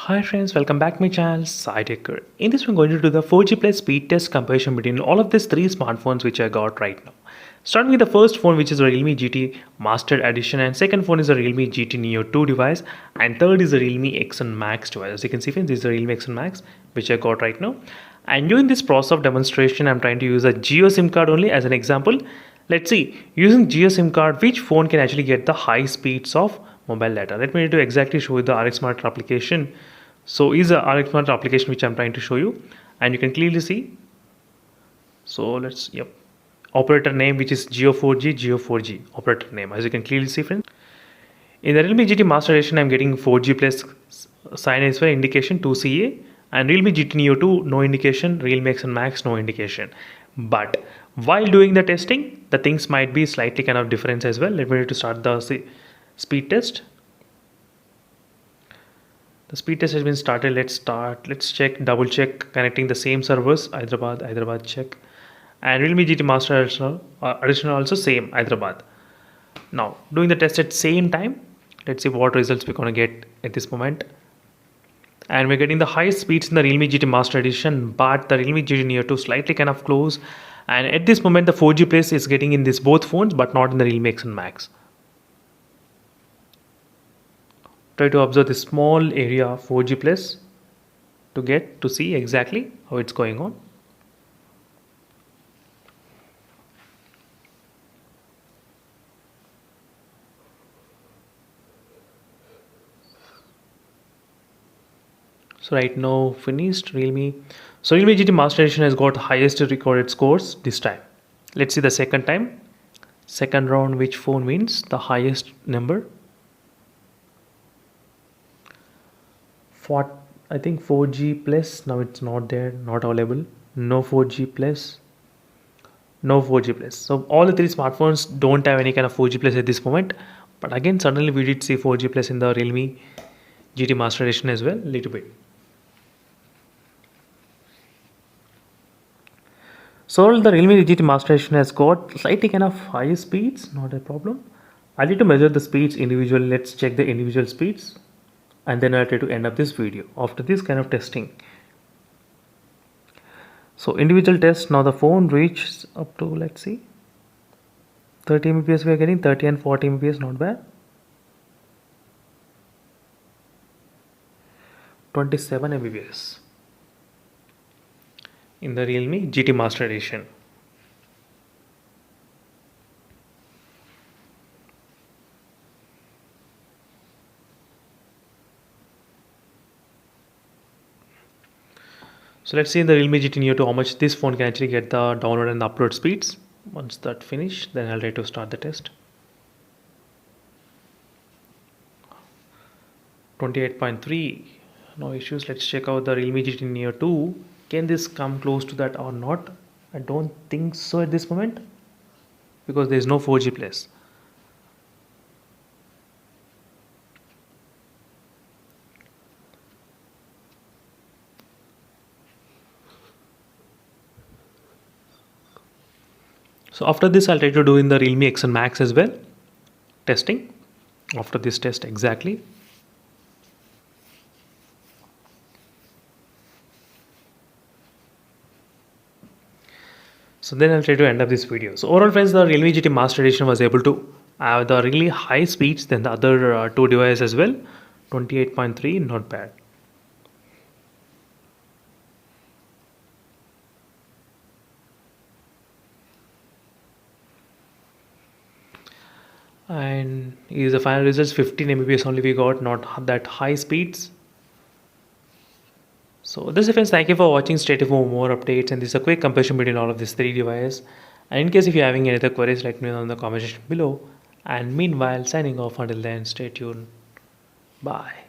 Hi friends, welcome back to my channel SciTecher. In this we're going to do the 4G plus speed test comparison between all of these three smartphones which I got right now. Starting with the first phone, which is the Realme GT Master Edition, and second phone is the Realme GT Neo 2 device, and third is the Realme X1 Max device. As you can see friends, this is the Realme X1 Max which I got right now. And during this process of demonstration, I'm trying to use a Jio SIM card only as an example. Let's see, using Jio SIM card, which phone can actually get the high speeds of mobile data. Let me exactly show you the RX Smart application. So is a RX Smart application which I'm trying to show you, and you can clearly see. So let's operator name, which is Geo4G operator name, as you can clearly see friends. In the Realme GT Master Edition, I'm getting 4G plus sign as well indication 2CA, and Realme GT Neo 2 no indication, Realme X1 Max no indication. But while doing the testing, the things might be slightly kind of different as well. Let me start the speed test. The speed test has been started. Let's check, double check, connecting the same servers, Hyderabad check, and Realme GT Master Edition also same, Hyderabad. Now doing the test at same time. Let's see what results we're gonna get at this moment. And we're getting the highest speeds in the Realme GT Master Edition, but the Realme GT Neo 2 slightly kind of close. And at this moment, the 4G plus is getting in this both phones, but not in the Realme X1 Max. Try to observe the small area 4G plus to see exactly how it's going on. So right now finished Realme. So Realme GT Master Edition has got highest recorded scores this time. Let's see the second time. Second round, which phone wins the highest number? I think 4G plus. Now it's not there, not available. No 4G plus. No 4G plus. So all the three smartphones don't have any kind of 4G plus at this moment. But again, suddenly we did see 4G plus in the Realme GT Master Edition as well, little bit. So the Realme GT Master Edition has got slightly kind of high speeds, not a problem. I need to measure the speeds individually. Let's check the individual speeds, and then I'll try to end up this video after this kind of testing. So individual test, now the phone reaches up to, let's see, 30 Mbps we are getting, 30 and 40 Mbps, not bad. 27 Mbps in the Realme GT Master Edition. So let's see in the Realme GT Neo 2 how much this phone can actually get the download and the upload speeds. Once that finish, then I'll try to start the test. 28.3, no issues. Let's check out the Realme GT Neo 2. Can this come close to that or not? I don't think so at this moment, because there is no 4G plus. So after this, I'll try to do in the Realme X1 Max as well, testing after this test exactly. So then I'll try to end up this video. So overall friends, the Realme GT Master Edition was able to have the really high speeds than the other two devices as well. 28.3, not bad. And is the final results 15 Mbps only we got, not that high speeds. So this is friends, thank you for watching. Stay tuned for more updates, and this is a quick comparison between all of these three devices. And in case if you're having any other queries, let me know in the comment section below. And meanwhile, signing off until then, stay tuned. Bye.